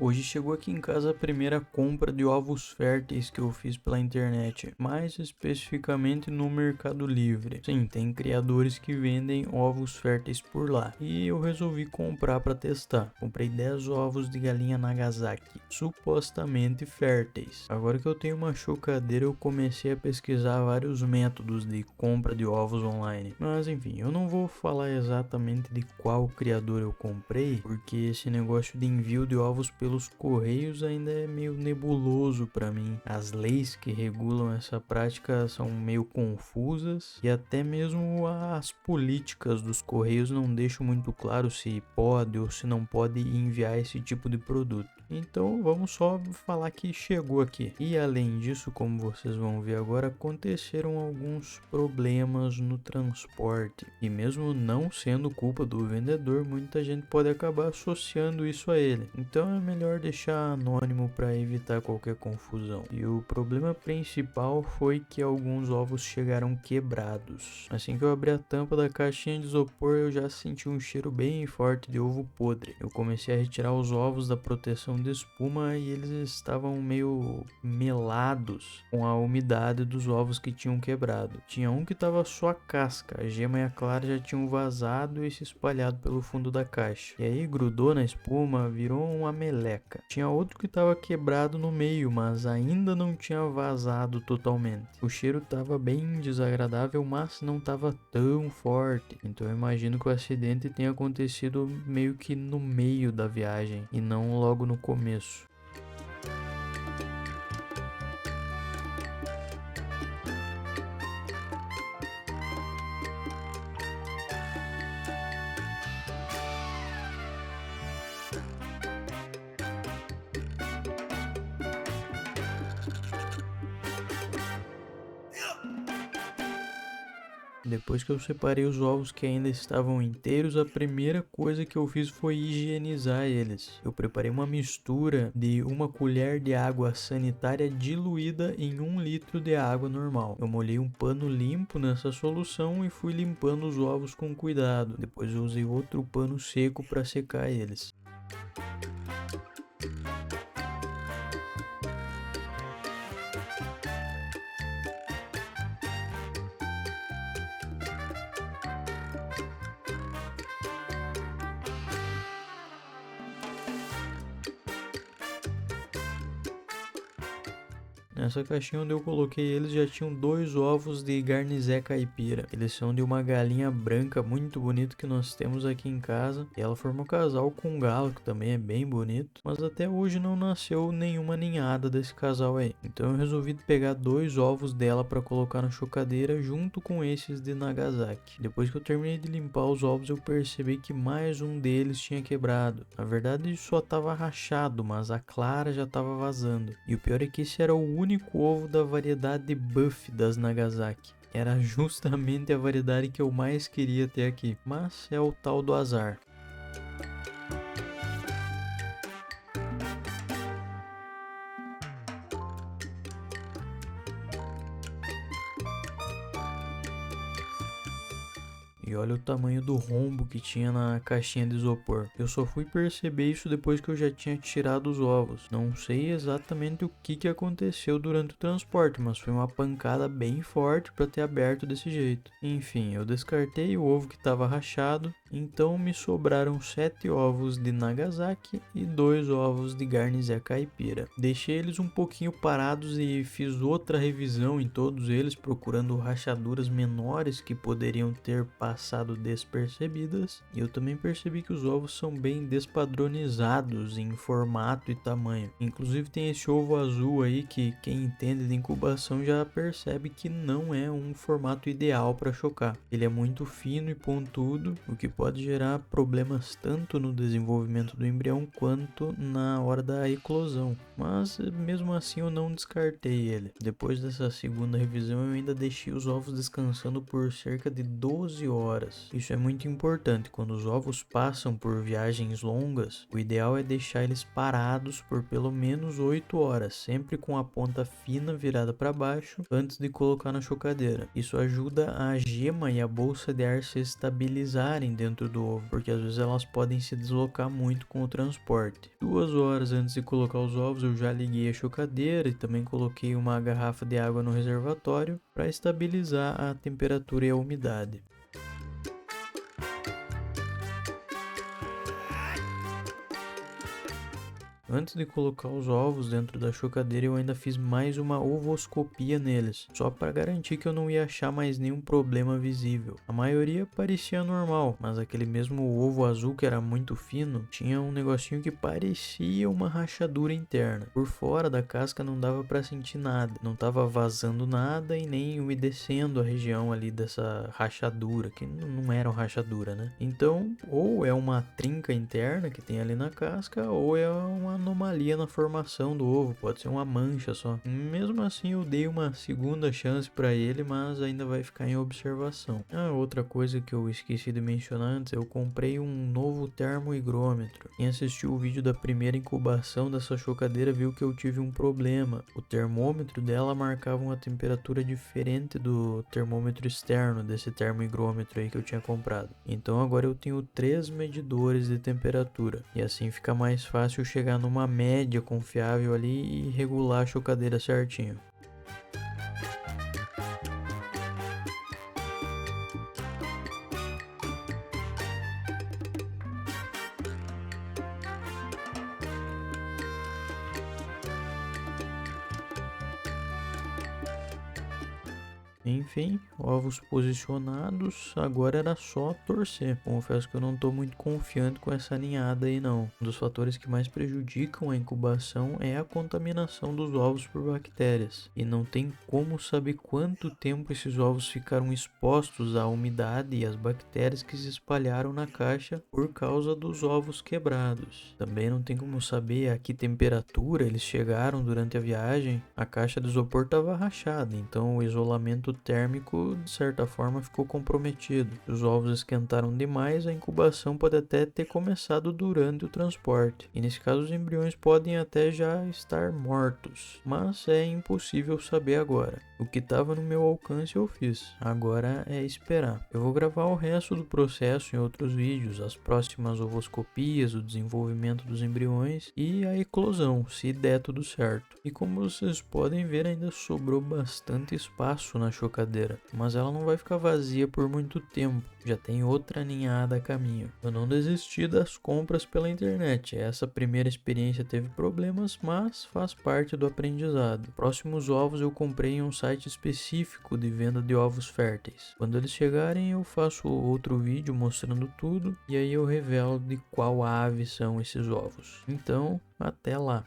Hoje chegou aqui em casa a primeira compra de ovos férteis que eu fiz pela internet, mais especificamente no Mercado Livre. Sim, tem criadores que vendem ovos férteis por lá e eu resolvi comprar para testar. Comprei 10 ovos de galinha Nagasaki, supostamente férteis. Agora que eu tenho uma chocadeira, eu comecei a pesquisar vários métodos de compra de ovos online. Mas enfim, eu não vou falar exatamente de qual criador eu comprei, porque esse negócio de envio de ovos pelos correios ainda é meio nebuloso para mim. As leis que regulam essa prática são meio confusas e até mesmo as políticas dos correios não deixam muito claro se pode ou se não pode enviar esse tipo de produto. Então vamos só falar que chegou aqui. E além disso, como vocês vão ver agora, aconteceram alguns problemas no transporte. E mesmo não sendo culpa do vendedor, muita gente pode acabar associando isso a ele. Então é melhor deixar anônimo para evitar qualquer confusão. E o problema principal foi que alguns ovos chegaram quebrados. Assim que eu abri a tampa da caixinha de isopor, eu já senti um cheiro bem forte de ovo podre. Eu comecei a retirar os ovos da proteção de espuma e eles estavam meio melados com a umidade dos ovos que tinham quebrado. Tinha um que estava só a casca, a gema e a clara já tinham vazado e se espalhado pelo fundo da caixa. E aí grudou na espuma, virou uma meleca. Tinha outro que estava quebrado no meio, mas ainda não tinha vazado totalmente. O cheiro estava bem desagradável, mas não estava tão forte. Então eu imagino que o acidente tenha acontecido meio que no meio da viagem e não logo no começo. Depois que eu separei os ovos que ainda estavam inteiros, a primeira coisa que eu fiz foi higienizar eles. Eu preparei uma mistura de 1 colher de água sanitária diluída em 1 litro de água normal. Eu molhei um pano limpo nessa solução e fui limpando os ovos com cuidado. Depois eu usei outro pano seco para secar eles. Nessa caixinha onde eu coloquei eles já tinham 2 ovos de garnizé caipira. Eles são de uma galinha branca muito bonita que nós temos aqui em casa. E ela forma um casal com um galo que também é bem bonito. Mas até hoje não nasceu nenhuma ninhada desse casal aí. Então eu resolvi pegar 2 ovos dela para colocar na chocadeira junto com esses de Nagasaki. Depois que eu terminei de limpar os ovos eu percebi que mais um deles tinha quebrado. Na verdade só estava rachado, mas a clara já estava vazando. E o pior é que esse era o único ovo da variedade Buff das Nagasaki. Era justamente a variedade que eu mais queria ter aqui, mas é o tal do azar. E olha o tamanho do rombo que tinha na caixinha de isopor. Eu só fui perceber isso depois que eu já tinha tirado os ovos. Não sei exatamente o que aconteceu durante o transporte, mas foi uma pancada bem forte para ter aberto desse jeito. Enfim, eu descartei o ovo que estava rachado, então me sobraram 7 ovos de Nagasaki e 2 ovos de garnizé caipira. Deixei eles um pouquinho parados e fiz outra revisão em todos eles, procurando rachaduras menores que poderiam ter passado passado despercebidas, e eu também percebi que os ovos são bem despadronizados em formato e tamanho. Inclusive tem esse ovo azul aí que quem entende de incubação já percebe que não é um formato ideal para chocar. Ele é muito fino e pontudo, o que pode gerar problemas tanto no desenvolvimento do embrião quanto na hora da eclosão. Mas mesmo assim eu não descartei ele. Depois dessa segunda revisão eu ainda deixei os ovos descansando por cerca de 12 horas. Isso é muito importante. Quando os ovos passam por viagens longas, o ideal é deixar eles parados por pelo menos 8 horas, sempre com a ponta fina virada para baixo antes de colocar na chocadeira. Isso ajuda a gema e a bolsa de ar se estabilizarem dentro do ovo, porque às vezes elas podem se deslocar muito com o transporte. 2 horas antes de colocar os ovos eu já liguei a chocadeira e também coloquei uma garrafa de água no reservatório para estabilizar a temperatura e a umidade. Antes de colocar os ovos dentro da chocadeira, eu ainda fiz mais uma ovoscopia neles, só para garantir que eu não ia achar mais nenhum problema visível. A maioria parecia normal, mas aquele mesmo ovo azul que era muito fino, tinha um negocinho que parecia uma rachadura interna. Por fora da casca não dava para sentir nada, não estava vazando nada e nem umedecendo a região ali dessa rachadura, que não era uma rachadura, né? Então, ou é uma trinca interna que tem ali na casca, ou é uma anomalia na formação do ovo, pode ser uma mancha só. Mesmo assim eu dei uma segunda chance para ele, mas ainda vai ficar em observação. Outra coisa que eu esqueci de mencionar antes, eu comprei um novo termohigrômetro. Quem assistiu o vídeo da primeira incubação dessa chocadeira viu que eu tive um problema. O termômetro dela marcava uma temperatura diferente do termômetro externo desse termohigrômetro aí que eu tinha comprado. Então agora eu tenho 3 medidores de temperatura e assim fica mais fácil chegar numa média confiável ali e regular a chocadeira certinho. Enfim, ovos posicionados, agora era só torcer. Confesso que eu não estou muito confiante com essa ninhada aí não. Um dos fatores que mais prejudicam a incubação é a contaminação dos ovos por bactérias. E não tem como saber quanto tempo esses ovos ficaram expostos à umidade e às bactérias que se espalharam na caixa por causa dos ovos quebrados. Também não tem como saber a que temperatura eles chegaram durante a viagem. A caixa de isopor estava rachada, então o isolamento térmico de certa forma ficou comprometido. Se os ovos esquentaram demais, a incubação pode até ter começado durante o transporte, e nesse caso os embriões podem até já estar mortos, mas é impossível saber agora. O que estava no meu alcance eu fiz, agora é esperar. Eu vou gravar o resto do processo em outros vídeos, as próximas ovoscopias, o desenvolvimento dos embriões e a eclosão, se der tudo certo. E como vocês podem ver, ainda sobrou bastante espaço na chocadeira, mas ela não vai ficar vazia por muito tempo, já tem outra ninhada a caminho. Eu não desisti das compras pela internet, essa primeira experiência teve problemas, mas faz parte do aprendizado. Próximos ovos eu comprei em um site específico de venda de ovos férteis. Quando eles chegarem eu faço outro vídeo mostrando tudo e aí eu revelo de qual ave são esses ovos. Então, até lá!